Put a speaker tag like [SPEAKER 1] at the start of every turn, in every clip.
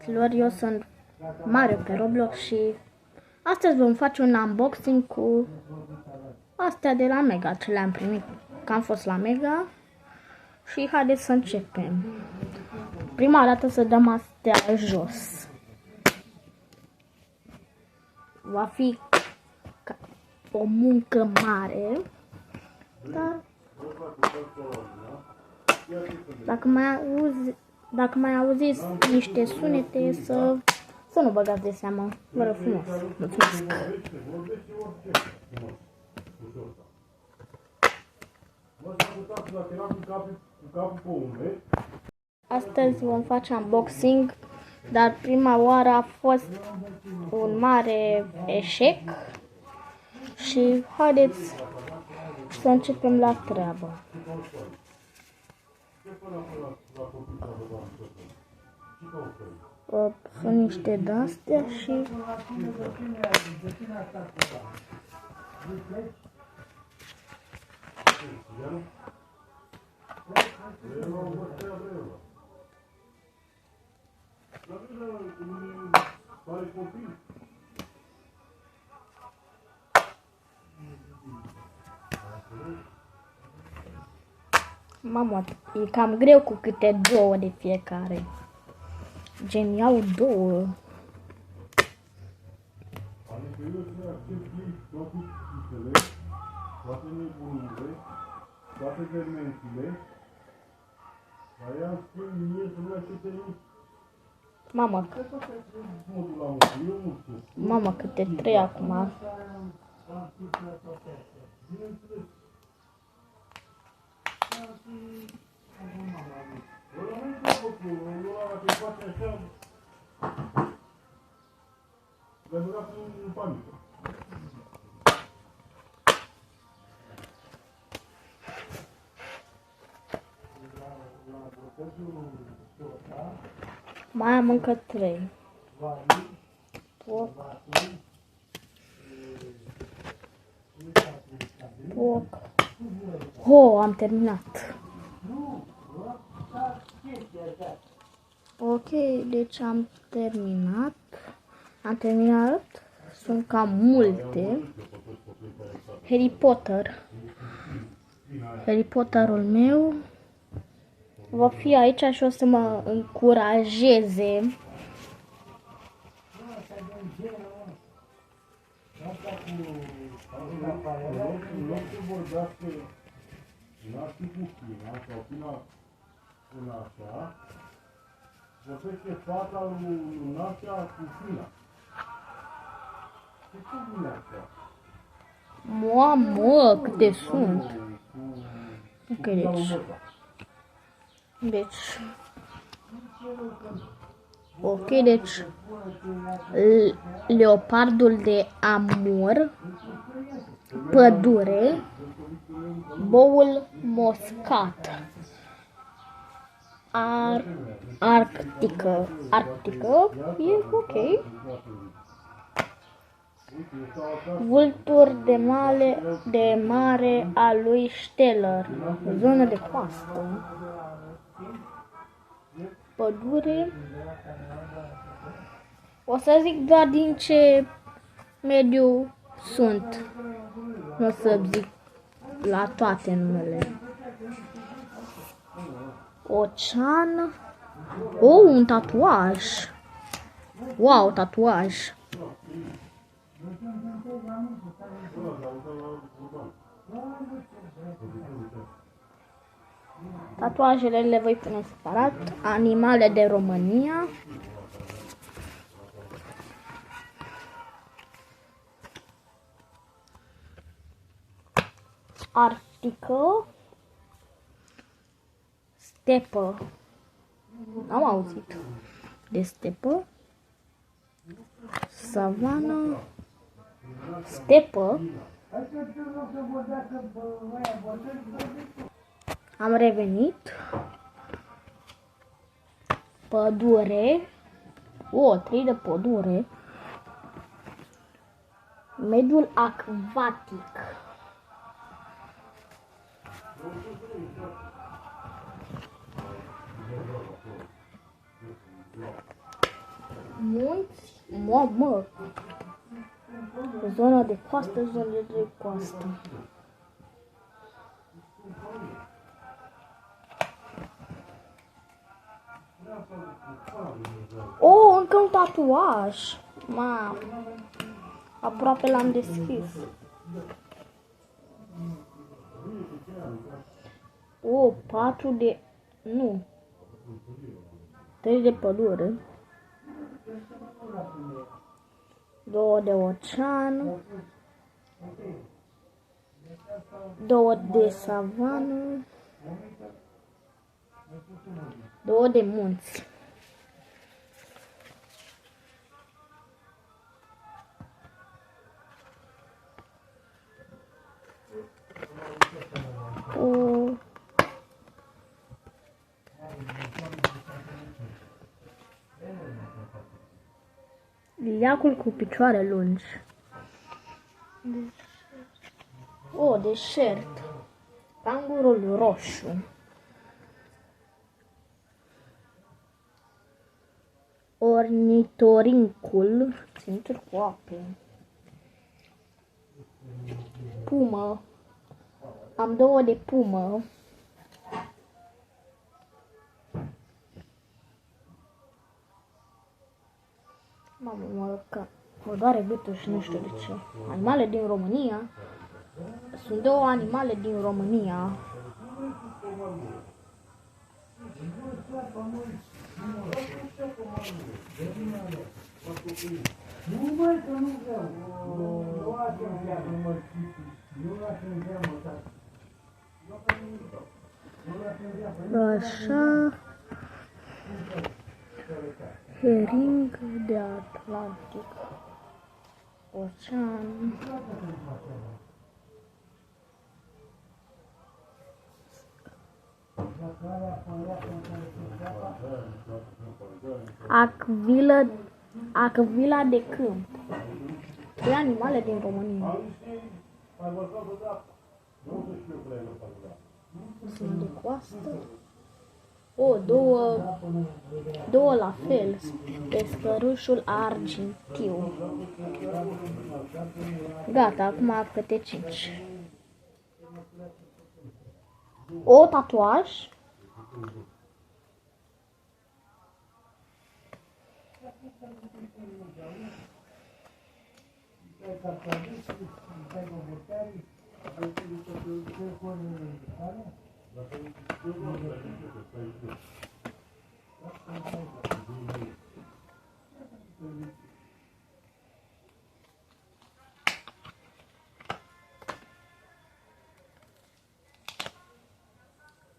[SPEAKER 1] băieților, eu sunt Mario pe Roblox și astăzi vom face un unboxing cu astea de la Mega, ce le-am primit, că am fost la Mega și haideți să începem. Prima dată să dăm astea jos. Va fi o muncă mare, dar dacă mai auziți niște sunete, să nu băgați de seamă. Vă rog frumos. Mulțumesc. Astăzi vom face unboxing, dar prima oară a fost un mare eșec și haideți să începem la treabă. Sunt niște de-astea și mamă, e cam greu cu câte două de fiecare. Gen, iau două. Mamă, câte trei acum. Mai am încă trei. Am terminat. Ok, deci am terminat. Sunt cam multe. Harry Potterul meu va fi aici și o să mă încurajeze .
[SPEAKER 2] Vorbește fata lui Nașa cu Fina. Ce cum e asta?
[SPEAKER 1] Mamă, câte sunt. Deci, leopardul de amur, pădure, boul moscat, arctică, e ok. Vultur de mare a lui Steller, zonă de coastă, pădure. O să zic doar din ce mediu sunt, nu o să zic la toate numele. Ocean. Un tatuaj. Wow, tatuaj. Tatuajele le voi pune separat. Animale de România. Arctică. Stepă. Am auzit de stepă. Savană. Stepă. Am revenit. Pădure. 3 de pădure. Mediul acvatic. munți, mă, zona de coastă, zona de coastă. Oh, încă un tatuaj. Ma, aproape l-am deschis. Oh, 4 de... Nu. 3 de pădure. 2 de ocean. 2 de savană. 2 de munți. Liliacul cu picioare lungi. Deșert. Cangurul roșu. Ornitorincul. Ținuturi cu ape. Pumă. Am 2 de pumă. Mamă, mă doare gâtul și nu știu de ce. Animale din România. Sunt 2 animale din România. Așa. Hering de Atlantic. Ocean. Acvila de câmp. 2 animale din România. Sunt de coastă. Două la fel. Pescărușul argintiu. Gata, acum câte 5. Tatuaj.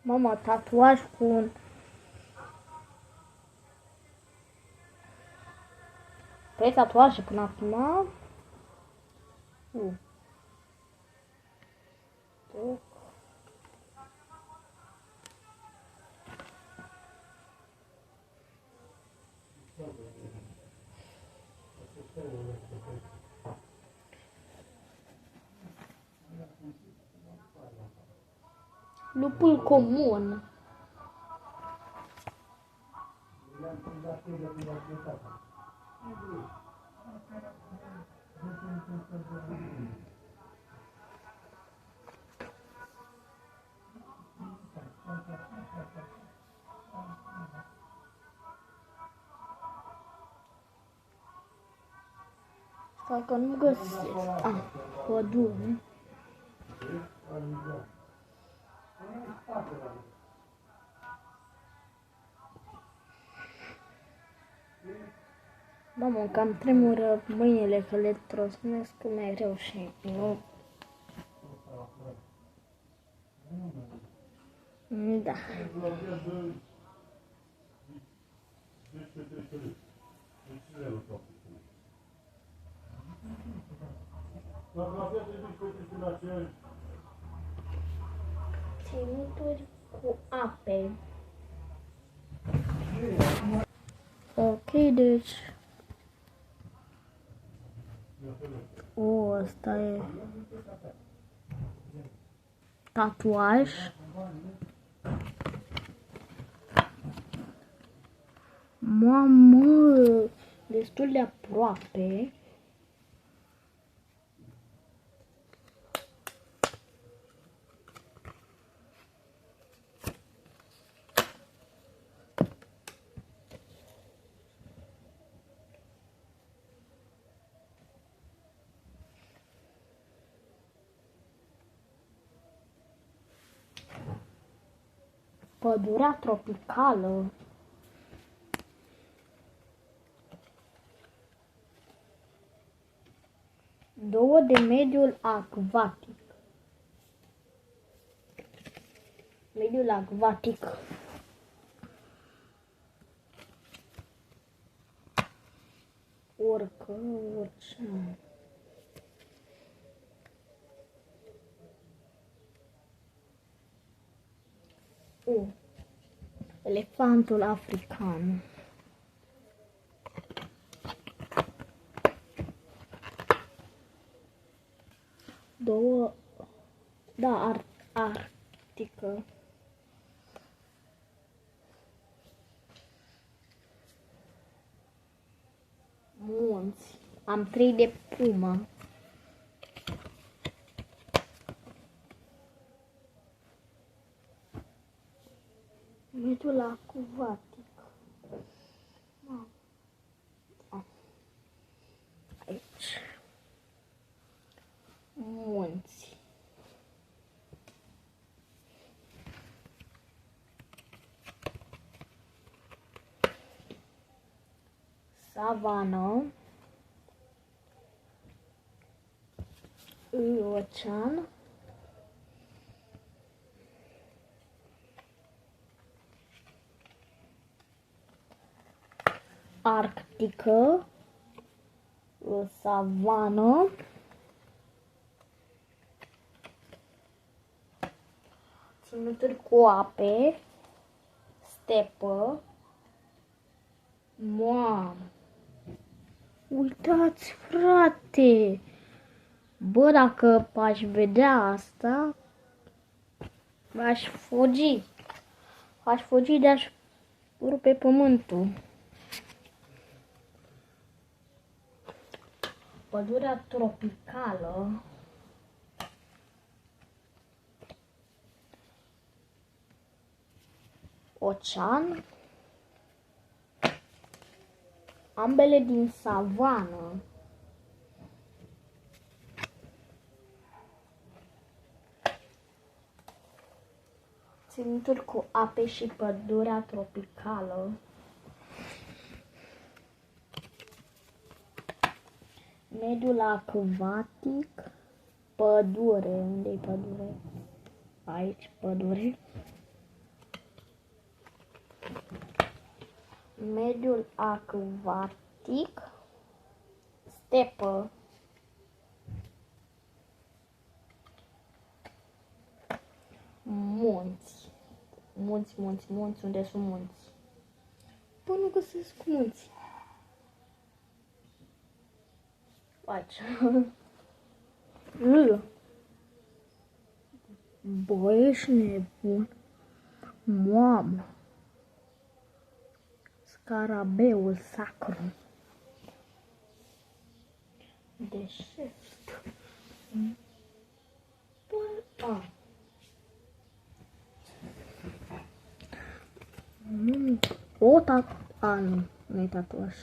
[SPEAKER 1] Mama, tatuaj cu un... Păi tatuaje până acum. Lupul comun. Stai că nu găsesc. Pădure. Mamă, cam tremură mâinile că le trosnesc mereu și nu... Da. Ținuturi cu ape. Ok, deci... Asta e... Tatuaj. Mamă! destul de aproape. Pădurea tropicală. Două de mediul acvatic. Mediul acvatic. Ocean. Elefantul african. Două, da, arctică. Munți. Am 3 de pumă. Mediul acvatic. Aici. Munți. Savană. Ocean. Arctică. Savană. Ținuturi cu ape. Stepă. Mamă! Uitați, frate! Bă, dacă aș vedea asta, aș fugi. Aș fugi de-aș rupe pământul. Pădurea tropicală. Ocean. Ambele din savană. Ținuturi cu ape și pădurea tropicală. Mediul acvatic. Pădure. Unde-i pădure? Aici, pădure. Mediul acvatic. Stepă. Munți. Munți. Unde sunt munți? Păi nu găsesc munți. Aici. Bă, ești nebun. Mamă. Scarabeul sacru. Deșert. Nu-i tatuaj.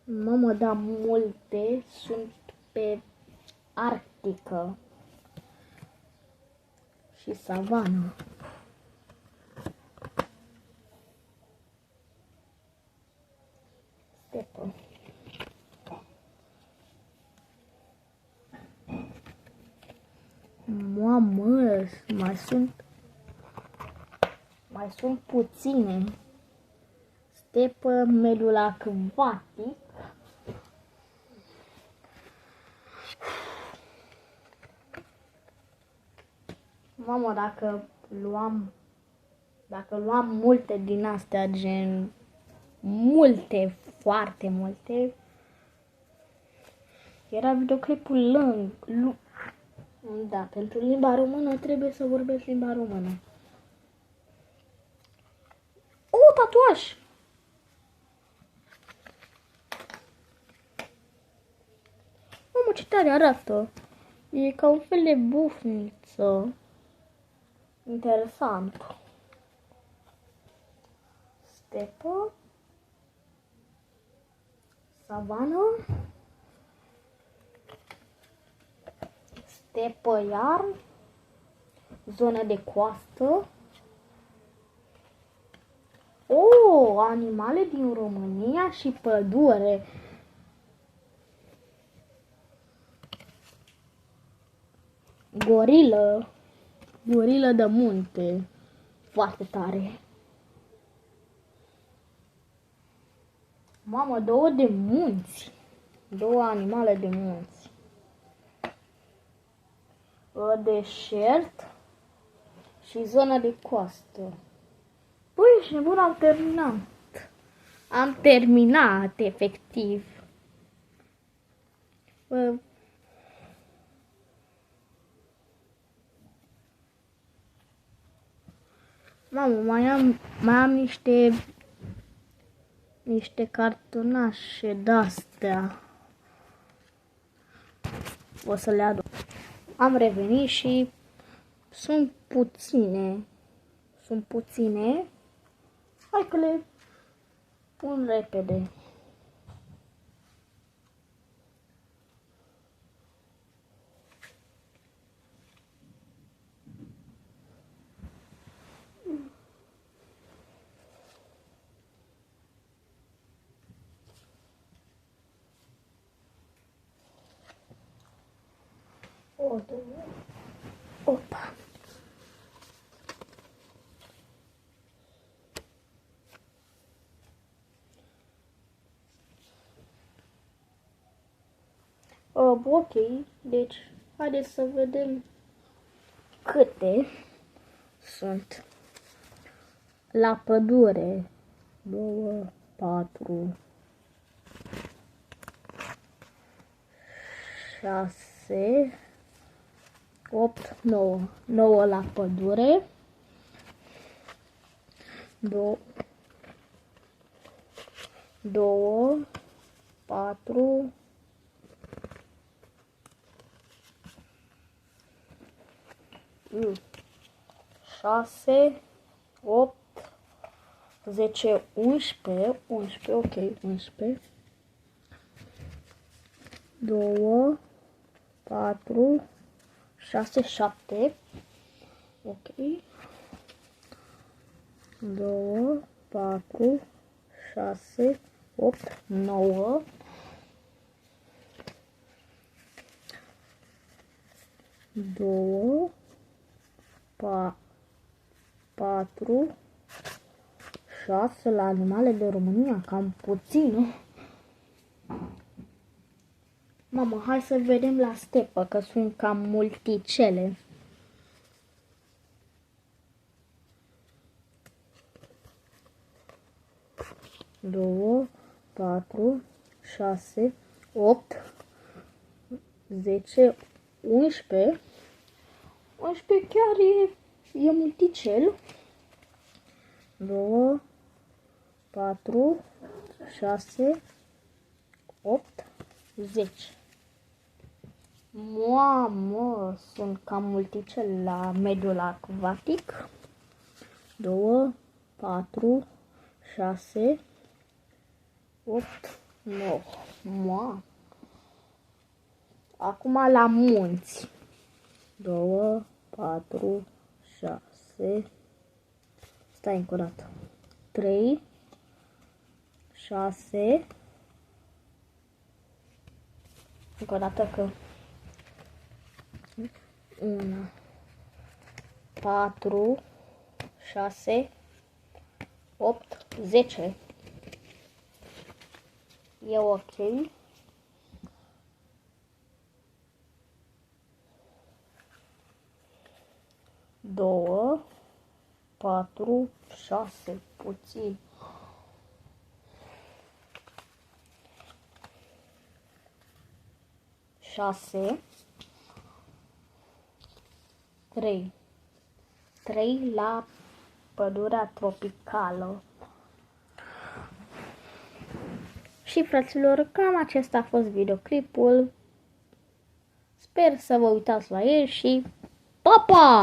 [SPEAKER 1] Mamă, dar multe sunt pe Arctică și savană. Stepă. Mamă, mai sunt puține. Stepă, mediul acvatic. Mamă, dacă luam multe din astea, gen multe, foarte multe, era videoclipul lung. Da, pentru limba română trebuie să vorbesc limba română. tatuaj! Mamă, ce tare arată! E ca un fel de bufniță. Interesant. Stepă. Savană. Stepă iar. Zonă de coastă. O, animale din România și pădure. Gorilă. Gorilă de munte. Foarte tare. Mamă, două de munți. Două animale de munți. Deșert și zona de coastă. Păi, ești nebun, am terminat. Am terminat, efectiv. Mamă, mai am niște cartonașe de-astea. O să le aduc. Am revenit și sunt puține. Hai că le pun repede. Opa. Ok, deci haideți să vedem câte sunt. La pădure 2, 4, 6, 8, 9. 9 la pădure. 2, 4, 6, 8, 10, 11, 11, ok, 11, 2, 4, 6, 7, ok, 2, 4, 6, 8, 9, 2, 4, 6 la animale de România, cam puțin. Mamă, hai să vedem la stepă, că sunt cam multicele. Două, 4, 6, 8, 10, 11. 11 chiar e multicel. 2, 4, 6, 8, 10. Mamă, sunt cam multicel la mediul acvatic. 2, 4, 6, 8, 9. Mamă. Acum la munți. 2, 4, 6. Stai încă o dată. 3, 6. Încă o dată că 1, 4, 6, 8, 10. E ok. 2, 4, 6, puțin. 6, 3. 3 la pădurea tropicală. Și fraților, cam acesta a fost videoclipul. Sper să vă uitați la el și pa, pa!